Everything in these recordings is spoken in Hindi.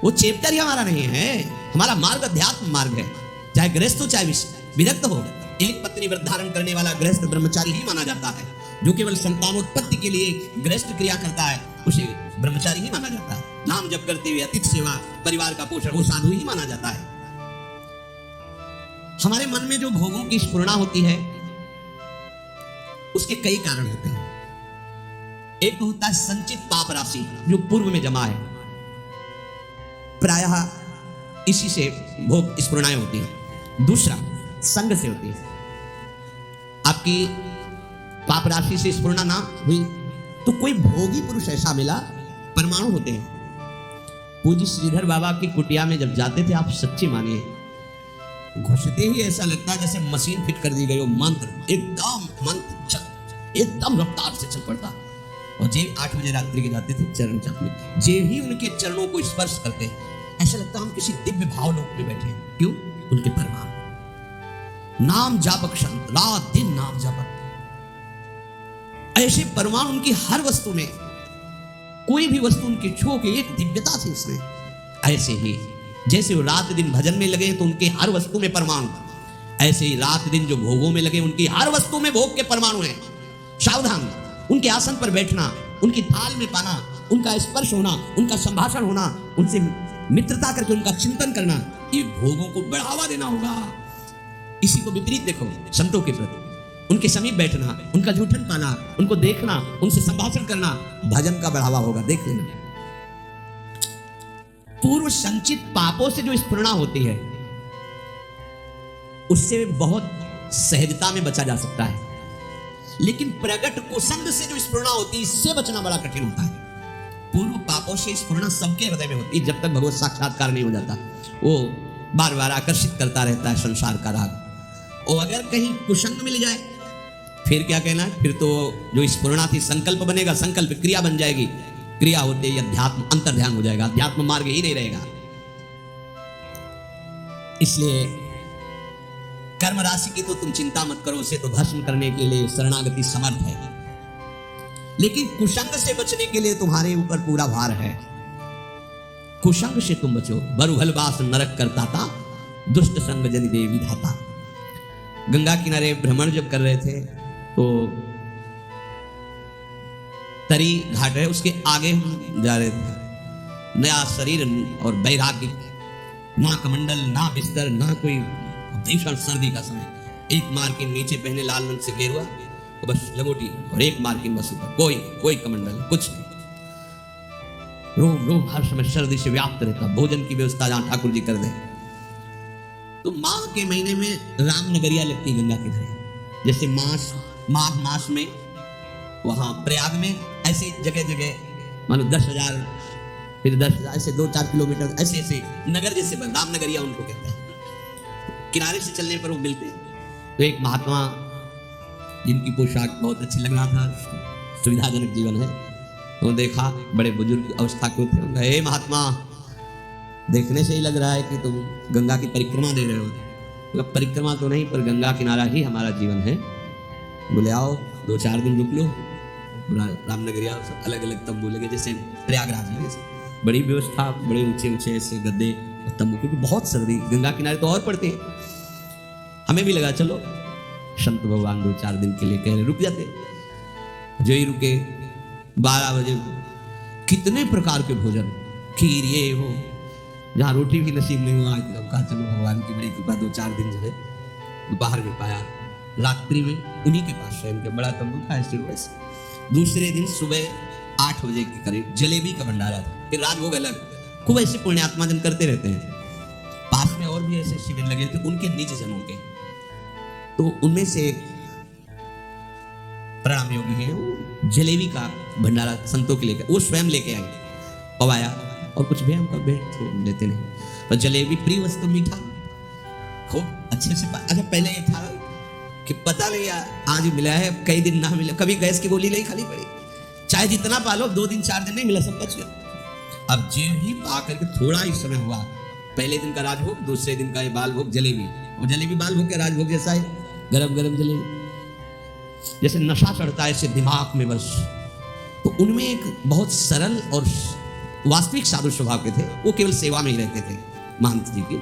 वो चैप्टर ही हमारा नहीं है, हमारा मार्ग अध्यात्म मार्ग है। चाहे गृहस्थ हो चाहे विरक्त हो, एक पत्नी व्रत धारण करने वाला गृहस्थ ब्रह्मचारी ही माना जाता है। जो केवल संतानोत्पत्ति के लिए गृहस्थ क्रिया करता है उसे ब्रह्मचारी ही माना जाता है। नाम जप करते हुए अतिथि सेवा, परिवार का पोषण, वो साधु ही माना जाता है। हमारे मन में जो भोगों की स्फुरणा होती है उसके कई कारण होते हैं। एक तो होता है संचित पाप राशि जो पूर्व में जमा है, प्रायः इसी से भोग स्फुरणाएं होती है। दूसरा संग से होती है। आपकी पाप राशि से स्फुरणा ना हुई तो कोई भोगी पुरुष ऐसा मिला, परमाणु होते हैं। पूज्य श्रीधर बाबा की कुटिया में जब जाते थे आप सच्ची मानिए, घुसते ही ऐसा लगता है जैसे मशीन फिट कर दी गई हो। मंत्र एकदम रफ्तार से चल पड़ता। और जे 8 बजे रात्रि के जाते थे चरण चापने, जे ही उनके चरणों को स्पर्श करते ऐसा लगता हम किसी दिव्य भाव लोक में बैठे हैं। क्यों? उनके परमाणु नाम जापक संत, रात दिन नाम जापक। ऐसे परमाणु उनकी हर वस्तु में, कोई भी वस्तु उनकी छू के एक दिव्यता थी इसमें। ऐसे ही जैसे वो रात दिन भजन में लगे तो उनके हर वस्तु में परमाणु, ऐसे ही रात दिन जो भोगों में लगे उनकी हर वस्तु में भोग के परमाणु हैं। सावधान, उनके आसन पर बैठना, उनकी थाल में पाना, उनका स्पर्श होना, उनका संभाषण होना, उनसे मित्रता करके उनका चिंतन करना, ये भोगों को बढ़ावा देना होगा। इसी को विपरीत देखो संतों के प्रति, उनके समीप बैठना, उनका जूठन पाना, उनको देखना, उनसे संभाषण करना, भजन का बढ़ावा होगा। देख लेना, पूर्व संचित पापों से जो स्फुरणा होती है उससे बहुत सहजता में बचा जा सकता है। लेकिन प्रगट कुसंग से जो स्फुरणा होती है इससे बचना बड़ा कठिन होता है। पूर्व पापों से स्फुरणा सबके हृदय में होती है जब तक भगवत साक्षात्कार नहीं हो जाता। वो बार बार आकर्षित करता रहता है संसार का राग। और अगर कहीं कुसंग मिल जाए फिर क्या कहना है, फिर तो जो स्फुरणा थी संकल्प बनेगा, संकल्प क्रिया बन जाएगी, क्रिया होते ही अध्यात्म अंतर ध्यान हो जाएगा, अध्यात्म मार्ग ही नहीं रहेगा। इसलिए कर्म राशि की तो तुम चिंता मत करो, उसे तो भस्म करने के लिए शरणागति समर्थ है। लेकिन कुसंग से बचने के लिए तुम्हारे ऊपर पूरा भार है। कुसंग से तुम बचो। बरुहलवास नरक करता था, दुष्ट संग जनि देवी धाता। गंगा किनारे भ्रमण जब कर रहे थे तो तरी घाट है, उसके आगे हम जा रहे थे। नया शरीर और वैराग्य, ना कमंडल, ना बिस्तर, ना कोई भीषण सर्दी का समय। एक मार्किन नीचे पहने लाल रंग से गेरुआ, तो बस लंगोटी, और एक मार्किन बस ऊपर, कोई कमंडल कुछ नहीं। रोम रोम हर समय सर्दी से व्याप्त रहता। भोजन की व्यवस्था जहां ठाकुर जी कर दे। तो माघ के महीने में रामनगरिया लगती गंगा किनारे। जैसे माघ मास में वहां प्रयाग में ऐसे जगह जगह मानो 10,000 फिर 10,000 ऐसे 2-4 किलोमीटर ऐसे ऐसे नगर जैसे रामनगरिया उनको कहते हैं। किनारे से चलने पर वो मिलते। तो एक महात्मा जिनकी पोशाक बहुत अच्छी लग रहा था, सुविधाजनक जीवन है, तो देखा बड़े बुजुर्ग अवस्था के थे। उनका, हे महात्मा, देखने से ही लग रहा है कि तुम गंगा की परिक्रमा दे रहे हो। मतलब परिक्रमा तो नहीं पर गंगा किनारा ही हमारा जीवन है। बोले आओ 2-4 दिन रुक लो। रामनगरिया सब अलग अलग तंबू लगे जैसे प्रयागराज में, बड़ी व्यवस्था, बड़े ऊंचे ऊंचे ऐसे गद्दे और तंबू, क्योंकि बहुत सर्दी गंगा किनारे तो और पड़ते हैं। हमें भी लगा चलो संत भगवान 2-4 दिन के लिए कह रहे, रुक जाते। जो ही रुके 12 बजे कितने प्रकार के भोजन, खीर ये हो, जहाँ रोटी भी नसीब नहीं हुआ, कहा चलो भगवान की बड़ी कृपा 2-4 दिन जो है दोपहर में पाया। रात्रि में उन्हीं के पास शयन के, बड़ा तंबू था ऐसे वैसे। दूसरे दिन सुबह 8 बजे के करीब जलेबी का भंडारा था। फिर राजभोग अलग। खूब ऐसे पुण्यात्मा जन करते रहते हैं। पास में और भी ऐसे शिविर लगे थे उनके निज जनों के। तो उनमें से प्रणाम योगी है, वो जलेबी का भंडारा संतों के लेकर, वो स्वयं लेके आए, पवाया और कुछ भी हमका भेंट तो देते नहीं। पर जलेबी प्रिय वस्तु, मीठा खूब अच्छे से। अच्छा पहले ये था कि पता नहीं आज मिला है, कई दिन ना मिला, कभी गैस की गोली नहीं खानी पड़ी, चाहे जितना पालो 2 दिन 4 दिन नहीं मिला, सब बच गया। अब जे ही पा करके थोड़ा ही समय हुआ, पहले दिन का राजभोग, दूसरे दिन का ये बाल भोग जलेबी, और जलेबी बाल भोग के राजभोग जैसा है, गरम गरम जलेबी, जैसे नशा चढ़ता है ऐसे दिमाग में बस। तो उनमें एक बहुत सरल और वास्तविक साधु स्वभाव के थे, वो केवल सेवा में ही रहते थे महंत जी की।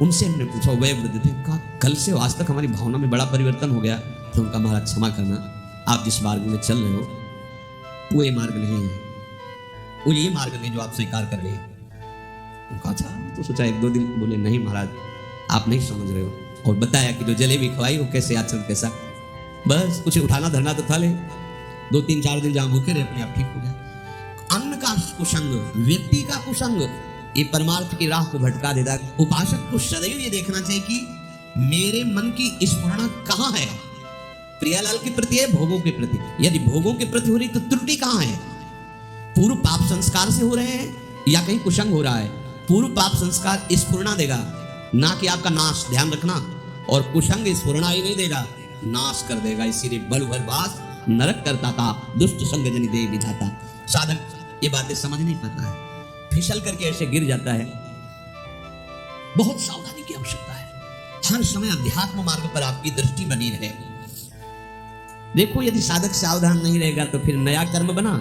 उनसे हमने पूछा, वह वृद्ध थे, कहा कल से आज तक हमारी भावना में बड़ा परिवर्तन हो गया। तो उनका महाराज क्षमा करना, आप जिस मार्ग में चल रहे हो वो ये मार्ग नहीं है, वो ये मार्ग नहीं जो आप स्वीकार कर रहे हैं। उनका अच्छा, तो सोचा एक दो दिन, बोले नहीं महाराज आप नहीं समझ रहे हो। और बताया कि जो जलेबी खवाई वो कैसे आचरण कैसा, बस कुछ उठाना धरना तो था ले, 2-3-4 दिन जहां भूखे रहे अपने आप ठीक हो गया। अन्न का कुसंग, व्यक्ति का कुसंग, ये परमार्थ की राह को भटका देता है। उपासक को सदैव ये देखना चाहिए कि मेरे मन की स्मरण कहाँ है, प्रियालाल के प्रति है, भोगों के प्रति। यदि भोगों के प्रति हो रही तो त्रुटि कहाँ है, पूर्व पाप संस्कार से हो रहे हैं या कहीं कुसंग हो रहा है। पूर्व पाप संस्कार स्फुरणा देगा, ना कि आपका नाश, ध्यान रखना। और कुसंग स्फुरणा ही नहीं देगा, नाश कर देगा। इसीलिए बल भर बास नरक करता था, दुष्ट संग जनि दे विधाता। साधक ये बातें समझ नहीं पाता है, फिसल करके ऐसे गिर जाता है। बहुत सावधानी की आवश्यकता है, हर समय अध्यात्म मार्ग पर आपकी दृष्टि बनी रहे। देखो यदि साधक सावधान नहीं रहेगा तो फिर नया कर्म बना,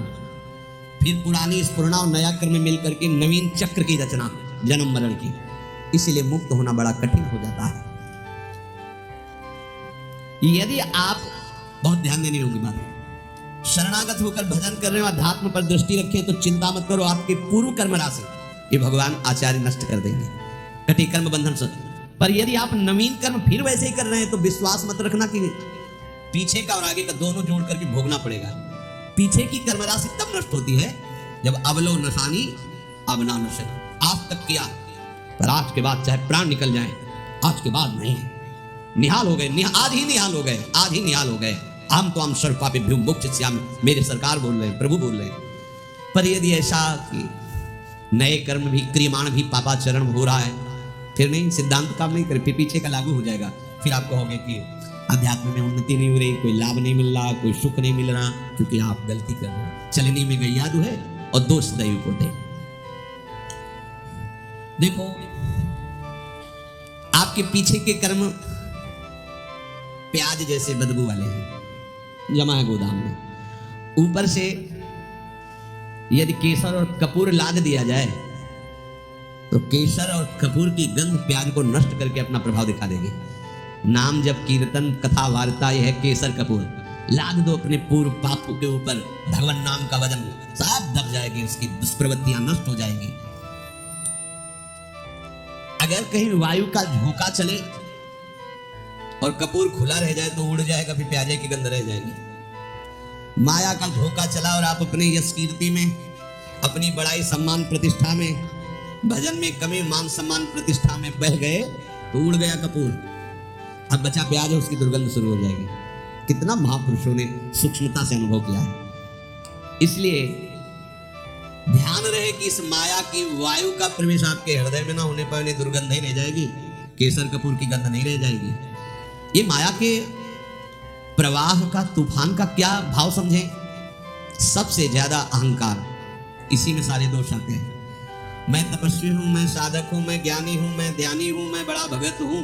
फिर पुरानी स्फुरणा और नया कर्म मिल करके नवीन चक्र की रचना, जन्म मरण की। इसीलिए मुक्त होना बड़ा कठिन हो जाता है। यदि आप बहुत ध्यान देनी होगी बात, शरणागत होकर भजन कर रहे हो, अध्यात्म पर दृष्टि रखें तो चिंता मत करो, आपके पूर्व कर्म राशि ये भगवान आचार्य नष्ट कर देंगे, कटी कर्म बंधन से। पर यदि आप नवीन कर्म फिर वैसे ही कर रहे हैं तो विश्वास मत रखना कि पीछे का और आगे का दोनों जोड़ करके भोगना पड़ेगा। पीछे की कर्म राशि तब नष्ट होती है जब अवलो नशानी अब ना नशे। आज तक किया पर आज के बाद चाहे प्राण निकल जाए, आज के बाद नहीं, निहाल हो गए, आज ही निहाल हो गए, आज ही निहाल हो गए। हम तो हम सर्वपापी भ्यू मुक्त श्याम, मेरे सरकार बोल रहे हैं, प्रभु बोल रहे हैं। पर यदि ऐसा कि नए कर्म भी क्रियमाण भी पापाचरण हो रहा है, फिर नहीं, सिद्धांत काम नहीं करे, फिर पीछे का लागू हो जाएगा। फिर आप कहोगे कि अध्यात्म में उन्नति नहीं हो रही, कोई लाभ नहीं मिल रहा, कोई सुख नहीं मिल रहा, क्योंकि आप गलती कर रहे हो। चलनी में गई याद है और दोष दैव को दे। देखो आपके पीछे के कर्म प्याज जैसे बदबू वाले हैं, जमा है गोदाम में। ऊपर से यदि केसर और कपूर लाद दिया जाए तो केसर और कपूर की गंध प्याज को नष्ट करके अपना प्रभाव दिखा देगी। नाम जब कीर्तन कथा वार्ता यह है केसर कपूर, लाद दो अपने पूर्व पाप के ऊपर, भगवान नाम का वजन साफ दब जाएगी, उसकी दुष्प्रवृत्तियां नष्ट हो जाएंगी। अगर कहीं वायु का झोंका चले और कपूर खुला रह जाए तो उड़ जाएगा, फिर प्याजे की गंध रह जाएगी। माया का झोंका चला और आप अपने यश कीर्ति में, अपनी बड़ाई सम्मान प्रतिष्ठा में, भजन में कमी मान सम्मान प्रतिष्ठा में बह गए तो उड़ गया कपूर, अब बचा प्याज है, उसकी दुर्गंध शुरू हो जाएगी। कितना महापुरुषों ने सूक्ष्मता से अनुभव किया है। इसलिए ध्यान रहे कि इस माया की वायु का प्रवेश आपके हृदय में ना होने पर दुर्गंध नहीं रह जाएगी, केसर कपूर की गंध नहीं रह जाएगी। ये माया के प्रवाह का, तूफान का क्या भाव समझें? सबसे ज्यादा अहंकार, इसी में सारे दोष आते हैं। मैं तपस्वी हूं, मैं साधक हूं, मैं ज्ञानी हूं, मैं ध्यानी हूं, मैं बड़ा भगत हूं।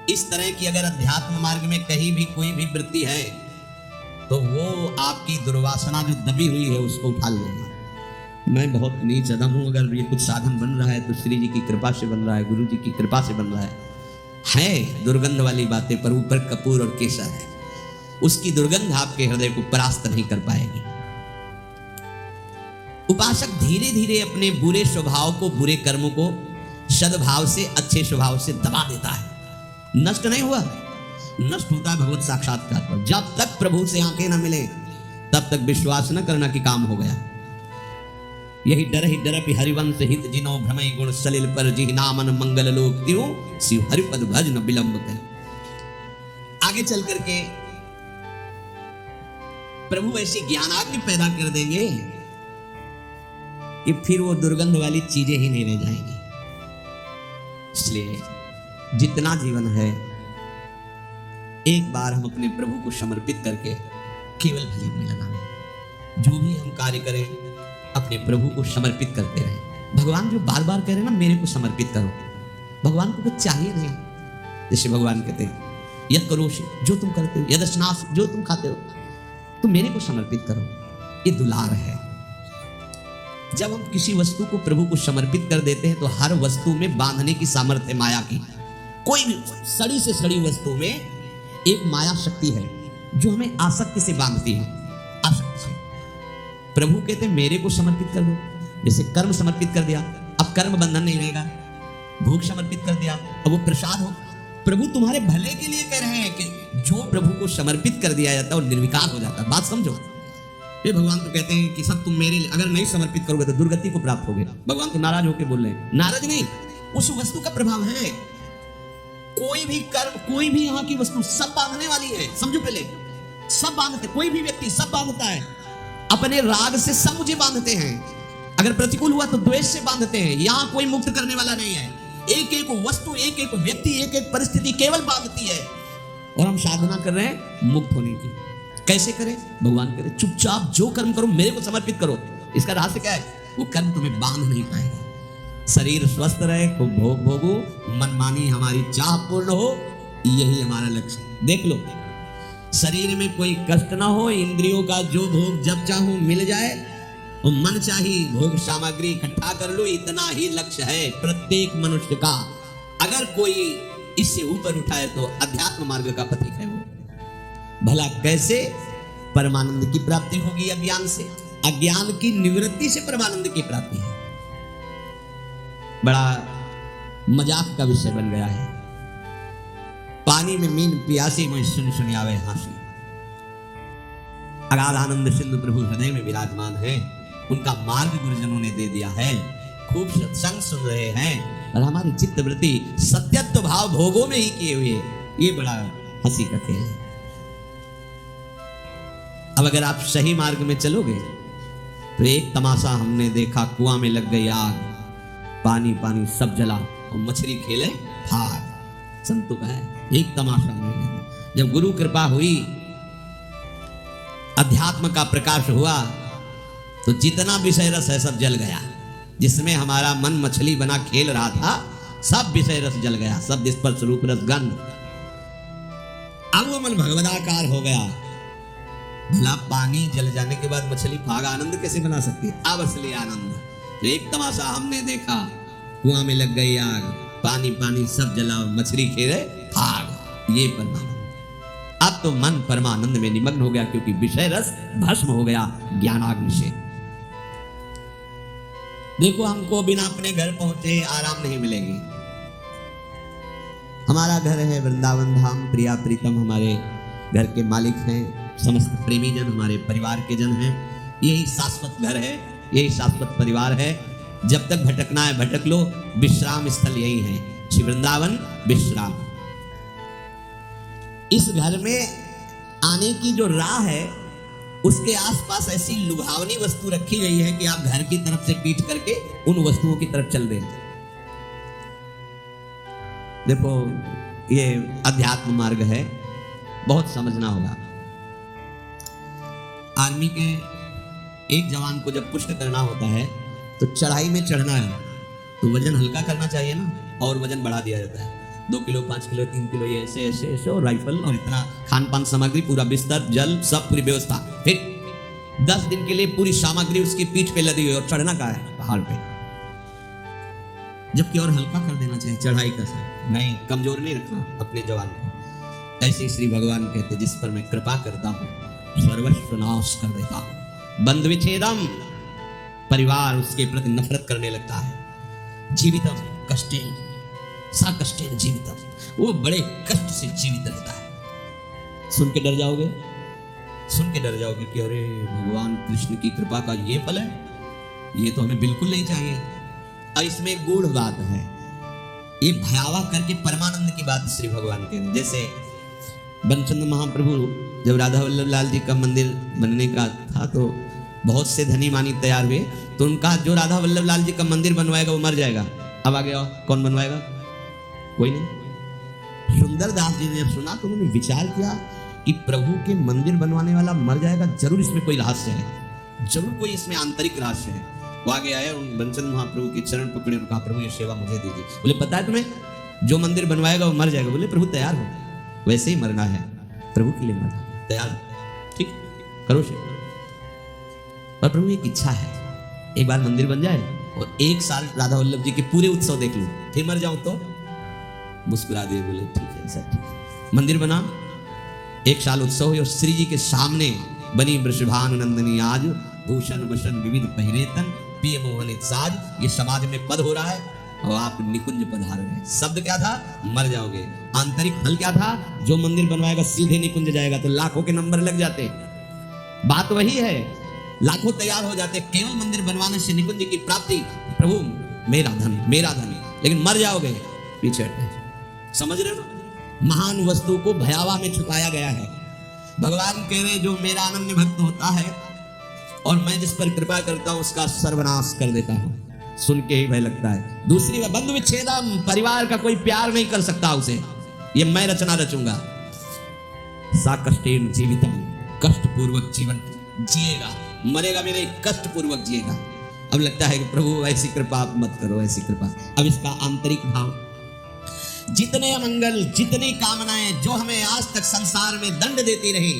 इस तरह की अगर अध्यात्म मार्ग में कहीं भी कोई भी वृत्ति है तो वो आपकी दुर्वासना जो दबी हुई है उसको उठा लेगा। मैं बहुत नीच अदम हूं, अगर ये कुछ साधन बन रहा है तो श्री जी की कृपा से बन रहा है, गुरु जी की कृपा से बन रहा है दुर्गंध वाली बातें, पर ऊपर कपूर और केसर है, उसकी दुर्गंध आपके हृदय को परास्त नहीं कर पाएगी। उपासक धीरे धीरे अपने बुरे स्वभाव को, बुरे कर्मों को सद्भाव से, अच्छे स्वभाव से दबा देता है। नष्ट नहीं हुआ, नष्ट होता है भगवत साक्षात्कार पर। जब तक प्रभु से आंखें न मिले तब तक विश्वास न करना कि काम हो गया। यही डर ही डर हरिवंश हित जिनो भ्रमय गुण सलिल पर जी नामन मंगल लोक त्यों शिव हरिपद भज न विलंब कर। आगे चल करके प्रभु ऐसी ज्ञानाग्नि पैदा कर देंगे कि फिर वो दुर्गंध वाली चीजें ही नहीं रह जाएंगी। इसलिए जितना जीवन है एक बार हम अपने प्रभु को समर्पित करके केवल भजन में लगाएं। जो भी हम कार्य करें अपने प्रभु को समर्पित करते रहें। भगवान जो बार बार कह रहे हैं ना, मेरे को समर्पित करो, भगवान को कुछ चाहिए नहीं। जैसे भगवान कहते हैं यद करोषि, जो तुम करते हो, यद स्नास, जो तुम खाते हो, तुम मेरे को समर्पित करो। ये दुलार है। जब हम किसी वस्तु को प्रभु को समर्पित कर देते हैं तो हर वस्तु में बांधने की सामर्थ्य माया की। कोई भी सड़ी से सड़ी वस्तु में एक माया शक्ति है जो हमें आसक्ति से बांधती है, आसक्ति से। प्रभु कहते मेरे को समर्पित कर दो, जैसे कर्म समर्पित कर दिया, अब कर्म बंधन नहीं रहेगा। भूख समर्पित कर दिया, अब वो प्रसाद हो। प्रभु तुम्हारे भले के लिए कह रहे हैं कि जो प्रभु को समर्पित कर दिया जाता है वो निर्विकार हो जाता है। बात समझो। ये भगवान तो कहते हैं कि सब तुम मेरे लिए, अगर नहीं समर्पित करोगे तो दुर्गति को प्राप्त होगे। भगवान तो नाराज होकर बोल रहे हैं। नाराज नहीं, उस वस्तु का प्रभाव है। कोई भी कर्म, कोई भी यहाँ की वस्तु सब बांधने वाली है। समझो पहले, सब बांधते, कोई भी व्यक्ति सब बांधता है। अपने राग से सब मुझे बांधते हैं, अगर प्रतिकूल हुआ तो द्वेष से बांधते हैं। यहां कोई मुक्त करने वाला नहीं है। एक एक वस्तु, एक एक व्यक्ति, एक एक परिस्थिति केवल बांधती है। और हम साधना कर रहे हैं मुक्त होने की। कैसे करें? भगवान करे चुपचाप जो कर्म करो मेरे को समर्पित करो। इसका रहस्य क्या है? वो कर्म तुम्हें बांध नहीं पाएगा। शरीर स्वस्थ रहे, खूब भोग भोगो, मनमानी हमारी चाह पूर्ण हो, यही हमारा लक्ष्य। देख लो, शरीर में कोई कष्ट ना हो, इंद्रियों का जो भोग जब चाहूं मिल जाए, और मन चाहिए भोग सामग्री इकट्ठा कर लो, इतना ही लक्ष्य है प्रत्येक मनुष्य का। अगर कोई इससे ऊपर उठाए तो अध्यात्म मार्ग का पथिक है वो। भला कैसे? परमानंद की प्राप्ति होगी अज्ञान से। अज्ञान की निवृत्ति से परमानंद की प्राप्ति है। बड़ा मजाक का विषय बन गया है। पानी में मीन प्यासी, मैं सुन सुन आवे हासी। अगाध आनंद सिंधु प्रभु हृदय में विराजमान है। उनका मार्ग गुरुजनों ने दे दिया है। खूब सत्संग सुन रहे हैं और हमारी चित्त वृत्ति सत्यत्व भाव भोगों में ही किए हुए। ये बड़ा हंसी का खेल है। अब अगर आप सही मार्ग में चलोगे तो एक तमाशा हमने देखा, कुआं में लग गई आग, पानी पानी सब जला और मछली खेले भाग। संतों का है एक तमाशा में। जब गुरु कृपा हुई, अध्यात्म का प्रकाश हुआ, तो जितना विषय रस है सब जल गया। जिसमें हमारा मन मछली बना खेल रहा था, सब विषय रस जल गया। सब स्पर्श रूप रस गंध। अब वो मन भगवदाकार हो गया। भला पानी जल जाने के बाद मछली भाग आनंद कैसे बना सकती है? अब असली आनंद। तो एक तमाशा हमने देखा, कुआं में लग गई आग, पानी पानी सब जला, मछली खेले भाग। ये परमानंद। अब तो मन परमानंद में निमग्न हो गया, क्योंकि विषय रस भस्म हो गया ज्ञानाग्नि से। देखो, हमको बिना अपने घर पहुंचे आराम नहीं मिलेगी। हमारा घर है वृंदावन धाम, प्रिया प्रीतम हमारे घर के मालिक हैं। समस्त प्रेमी जन हमारे परिवार के जन हैं। यही शाश्वत घर है, यही शाश्वत परिवार है। जब तक भटकना है भटक लो, विश्राम स्थल यही है, श्री वृंदावन विश्राम। इस घर में आने की जो राह है, उसके आसपास ऐसी लुभावनी वस्तु रखी गई है कि आप घर की तरफ से पीट करके उन वस्तुओं की तरफ चल दें। देखो, ये अध्यात्म मार्ग है, बहुत समझना होगा। आर्मी के एक जवान को जब पुष्ट करना होता है तो चढ़ाई में चढ़ना है तो वजन हल्का करना चाहिए ना, और वजन बढ़ा दिया जाता है। 2 किलो, 5 किलो, 3 किलो, ये ऐसे ऐसे ऐसे, और राइफल और इतना खान पान सामग्री, पूरा बिस्तर, जल, सब पूरी व्यवस्था। फिर 10 दिन के लिए पूरी सामग्री उसकी पीठ पे लदी हुई, और चढ़ना कहाँ है? पहाड़ पे। जबकि और हल्का कर देना चाहिए चढ़ाई का सर, नहीं, कमजोर नहीं रखना अपने जवान को। ऐसे श्री भगवान कहते, जिस पर मैं कृपा करता हूँ सर्वस्व नाश कर देता हूँ। बंध विच्छेदम, परिवार उसके प्रति नफरत करने लगता है। जीवितम कष्टेन सा कष्टेन जीवितम, वो बड़े कष्ट से जीवित रहता है। सुन के डर जाओगे, सुन के डर जाओगे कि अरे भगवान कृष्ण की कृपा का ये फल है, ये तो हमें बिल्कुल नहीं चाहिए। और इसमें गूढ़ बात है, ये भयावह करके परमानंद की बात श्री भगवान के। जैसे बनचंद महाप्रभु जब राधा वल्लभ लाल जी का मंदिर बनने का था तो बहुत से धनी मानी तैयार हुए, तो उनका जो राधा वल्लभ लाल जी का मंदिर बनवाएगा वो मर जाएगा। अब आगे आओ, कौन बनवाएगा? कोई नहीं। सुंदर दास जी ने जब सुना तो उन्होंने विचार किया कि प्रभु के मंदिर बनवाने वाला मर जाएगा, जरूर इसमें कोई रहस्य है, जरूर कोई इसमें आंतरिक रहस्य है। वो आगे आए, उन बनचंद महाप्रभु के चरण पकड़े और कहा, प्रभु ये सेवा मुझे दीजिए। बोले पता है तुम्हें, जो मंदिर बनवाएगा वो मर जाएगा। बोले प्रभु तैयार हो, वैसे ही मरना है, प्रभु के लिए मरना, तैयार, ठीक, करो सेवा। पर प्रभु एक इच्छा है, एक बार मंदिर बन जाए और 1 साल राधा वल्लभ जी के पूरे उत्सव देख लूं, फिर मर जाऊं तो मुस्कुरा दिए, बोले ठीक है सर, ठीक है। मंदिर बना, 1 साल उत्सव हुए और श्री जी के सामने बनी वृषभानु नंदनी आज, भूषण भूषण विविध पहिरेतन, पिय मोहनित साज। ये समाज में पद हो रहा है और आप निकुंज पधार रहे हैं। शब्द क्या था? मर जाओगे। आंतरिक फल क्या था? जो मंदिर बनवाएगा सीधे निकुंज जाएगा, तो लाखों के नंबर लग जाते। बात वही है, लाखों तैयार हो जाते, केवल मंदिर बनवाने से निकुंज की प्राप्ति, प्रभु मेरा धन मेरा धन, लेकिन मर जाओगे पीछे हटे। समझ रहे हो? महान वस्तु को भयावा में छुपाया गया है। भगवान कह रहे जो मेरा अनन्य भक्त होता है और मैं जिस पर कृपा करता हूं उसका सर्वनाश कर देता हूं। सुन के ही भय लगता है। दूसरी बात, बंधु विच्छेदम, परिवार का कोई प्यार नहीं कर सकता उसे, ये मैं रचना रचूंगा। सा कष्टेन जीवितम, कष्ट पूर्वक जीवन जिएगा, मरेगा मेरे कष्ट पूर्वक जिएगा। अब लगता है कि प्रभु ऐसी कृपा आप मत करो, ऐसी कृपा। अब इसका आंतरिक भाव, जितने अमंगल, जितनी कामनाएं जो हमें आज तक संसार में दंड देती रही,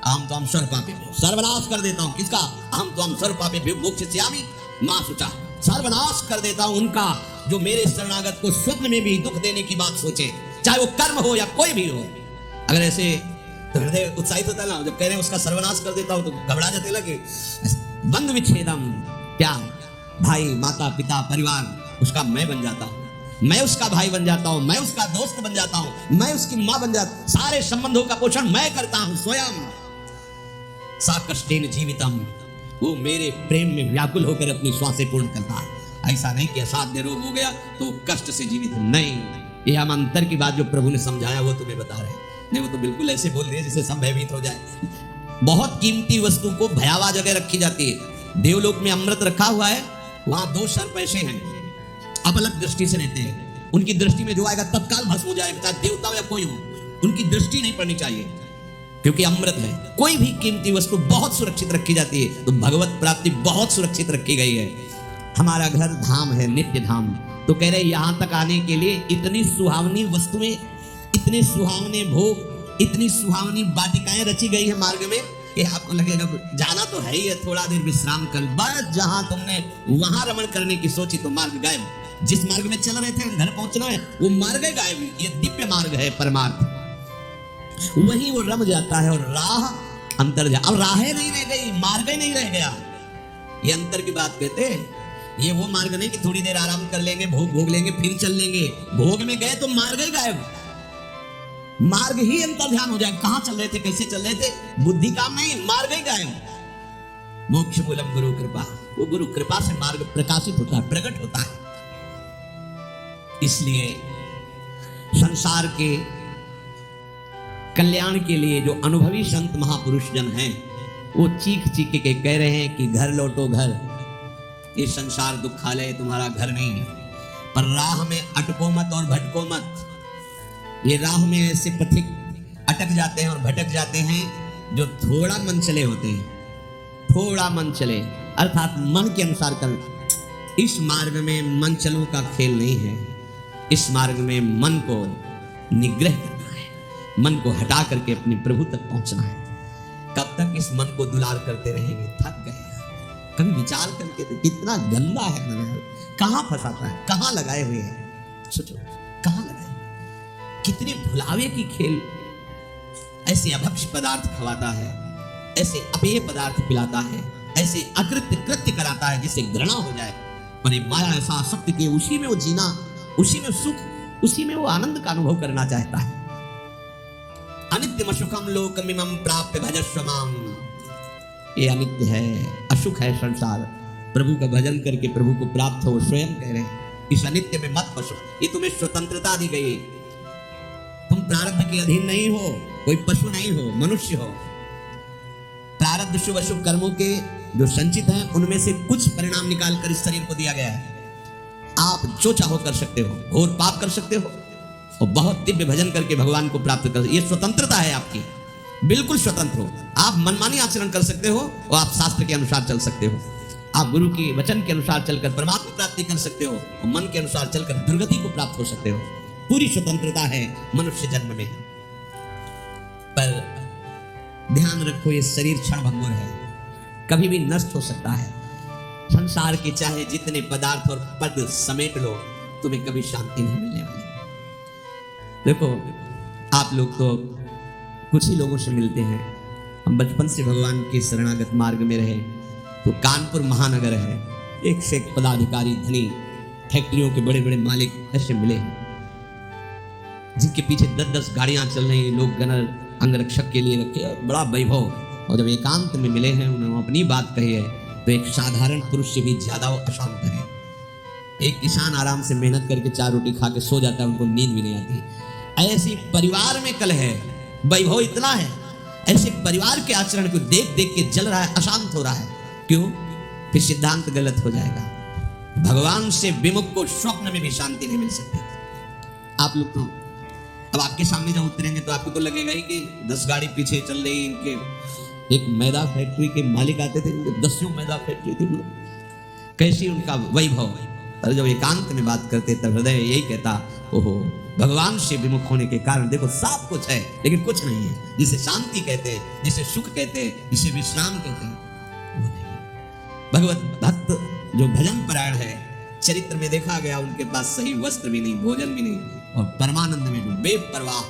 हम तो हम सर्वपापी सर्वनाश कर देता हूं। किसका? हम तो हम सर्वपापी मोक्षयिष्यामि मां शुचा, सर्वनाश कर देता हूं उनका जो मेरे शरणागत को स्वप्न में भी दुख देने की बात सोचे, चाहे वो कर्म हो या कोई भी हो। अगर ऐसे तो हृदय उत्साहित होता है ना, जब कह रहे हैं उसका सर्वनाश कर देता हूं तो घबरा जाते लगे। बंधु विच्छेदम, प्यार, भाई माता पिता परिवार, उसका मैं बन जाता हूं, मैं उसका भाई बन जाता हूं, मैं उसका दोस्त बन जाता हूं, मैं उसकी मां बन जाता, सारे संबंधों का पोषण मैं करता हूं स्वयं। सा कष्टेन जीवितम, वो मेरे प्रेम में व्याकुल होकर अपनी श्वासें पूर्ण करता है। ऐसा नहीं कि असाध्य रोग हो गया तो कष्ट से जीवित नहीं। ये हम अंतर की बात जो प्रभु ने समझाया वो तुम्हें बता रहे हैं। नहीं, वो तो बिल्कुल ऐसे बोल रहे हैं जैसे सब भयभीत हो जाए। बहुत कीमती वस्तु को भयावह जगह रखी जाती है। देवलोक में अमृत रखा हुआ है, वहां 2 सर्प ऐसे हैं, अपलक दृष्टि से रहते हैं। उनकी दृष्टि में जो आएगा तत्काल भस्म हो जाएगा, चाहे देवता हो या कोई हो, उनकी दृष्टि नहीं पड़नी चाहिए, क्योंकि अमृत है। कोई भी कीमती वस्तु बहुत सुरक्षित रखी जाती है, तो भगवत प्राप्ति बहुत सुरक्षित रखी गई है। हमारा घर धाम है, नित्य धाम। तो कह रहे यहां तक आने के लिए इतनी सुहावनी वस्तुएं, इतने सुहावने भोग, इतनी सुहावनी वाटिकाएं रची गई है मार्ग में कि आपको लगेगा जाना तो है ही है, थोड़ा देर विश्राम कर। बस जहां तुमने वहां रमण करने की सोची तो मार्ग गायब। जिस मार्ग में चल रहे थे घर पहुंचना है, वो मार्ग गायब। ये दिव्य मार्ग है परमार्थ, वहीं वो रम जाता है और राह अंतर जा। अब राहें नहीं रह गई, मार्ग ही नहीं रह गया। ये अंतर की बात कहते हैं। ये वो मार्ग नहीं कि थोड़ी देर आराम कर लेंगे, भोग भोग लेंगे, फिर चल लेंगे। भोग में गए तो मार्ग ही गायब, मार्ग ही अंतर ध्यान हो जाए। कहां चल रहे थे, कैसे चल रहे थे, बुद्धि काम नहीं, मार्ग ही गायब। मोक्ष मूलम गुरु कृपा, वो गुरु कृपा से मार्ग प्रकाशित होता है, प्रकट होता है। इसलिए संसार के कल्याण के लिए जो अनुभवी संत महापुरुष जन हैं, वो चीख चीख के कह रहे हैं कि घर लौटो घर, ये संसार दुखालय तुम्हारा घर नहीं है। पर राह में अटको मत और भटको मत। ये राह में ऐसे पथिक अटक जाते हैं और भटक जाते हैं जो थोड़ा मन चले होते हैं। थोड़ा मन चले अर्थात मन के अनुसार कर। इस मार्ग में मन चलो का खेल नहीं है। इस मार्ग में मन को निग्रह करना है, मन को हटा करके अपने प्रभु तक पहुंचना है। कब तक इस मन को दुलार करते रहेंगे? थक गए। कभी विचार करके तो कितना गंदा है मन, कहां फंसाता है, कहां लगाए हुए हैं। सोचो कहां लगाए, कितने भुलावे की खेल। ऐसे अभक्ष पदार्थ खवाता है, ऐसे अपेय पदार्थ पिलाता है, ऐसे अकृत्य कृत्य कराता है जिससे घृणा हो जाए। पर ये माया ऐसा आसक्त कि उसी में वो जीना, उसी में सुख, उसी में वो आनंद का अनुभव करना चाहता है। अनित्यम सुखम लोकमिमं प्राप्य भजस्व माम। ये अनित्य है, असुख है संसार। प्रभु का भजन करके प्रभु को प्राप्त हो, स्वयं कह रहे हैं इस अनित्य में मत फंसो। ये तुम्हें स्वतंत्रता दी गई, तुम प्रारब्ध के अधीन नहीं हो, कोई पशु नहीं हो, मनुष्य हो। प्रारब्ध शुभ अशुभ कर्मों के जो संचित हैं उनमें से कुछ परिणाम निकालकर इस शरीर को दिया गया है। आप जो चाहो कर सकते हो, घोर पाप कर सकते हो और बहुत दिव्य भजन करके भगवान को प्राप्त कर। ये स्वतंत्रता है आपकी, बिल्कुल स्वतंत्र हो। आप मनमानी आचरण कर सकते हो और आप शास्त्र के अनुसार चल सकते हो। आप गुरु के वचन के अनुसार चलकर परमात्मा प्राप्ति कर सकते हो और मन के अनुसार चलकर दुर्गति को प्राप्त हो सकते हो। पूरी स्वतंत्रता है मनुष्य जन्म में। पर ध्यान रखो, ये शरीर क्षण भंगुर है, कभी भी नष्ट हो सकता है। संसार के चाहे जितने पदार्थ और पद समेट लो, तुम्हें कभी शांति नहीं मिलने वाली। देखो, आप लोग तो कुछ ही लोगों से मिलते हैं। हम बचपन से भगवान के शरणागत मार्ग में रहे, तो कानपुर महानगर है, एक से एक पदाधिकारी, धनी, फैक्ट्रियों के बड़े बड़े मालिक ऐसे मिले हैं, जिनके पीछे 10-10 गाड़ियां चल रही हैं, लोग गनर अंगरक्षक के लिए रखे, और बड़ा वैभव। और जब एकांत में मिले हैं, उन्होंने अपनी बात कही है, तो एक साधारण पुरुष से भी ज्यादा वो अशांत है। एक किसान आराम से मेहनत करके 4 रोटी खा के सो जाता है, उनको नींद भी नहीं आती। ऐसी परिवार में कल है, वैभव इतना है, ऐसे परिवार के आचरण को देख देख के जल रहा है, अशांत हो रहा है। क्यों? फिर सिद्धांत गलत हो जाएगा। भगवान से विमुख को स्वप्न में भी शांति नहीं मिल सकती। आप लोग तो अब आपके सामने जब उतरेंगे तो आपको तो लगेगा ही कि 10 गाड़ी पीछे चल रही। इनके एक मैदा फैक्ट्री के मालिक आते थे, 10 मैदा फैक्ट्री थी, कैसी उनका वैभव। और जब एकांत में बात करते तब हृदय यही कहता, ओहो, भगवान से विमुख होने के कारण देखो सब कुछ है लेकिन कुछ नहीं है। जिसे शांति कहते हैं, जिसे सुख कहते हैं, जिसे विश्राम कहते हैं, वो नहीं। भगवत भक्त जो भजन परायण है, चरित्र में देखा गया उनके पास सही वस्त्र भी नहीं, भोजन भी नहीं, और परमानंद में जो बेपरवाह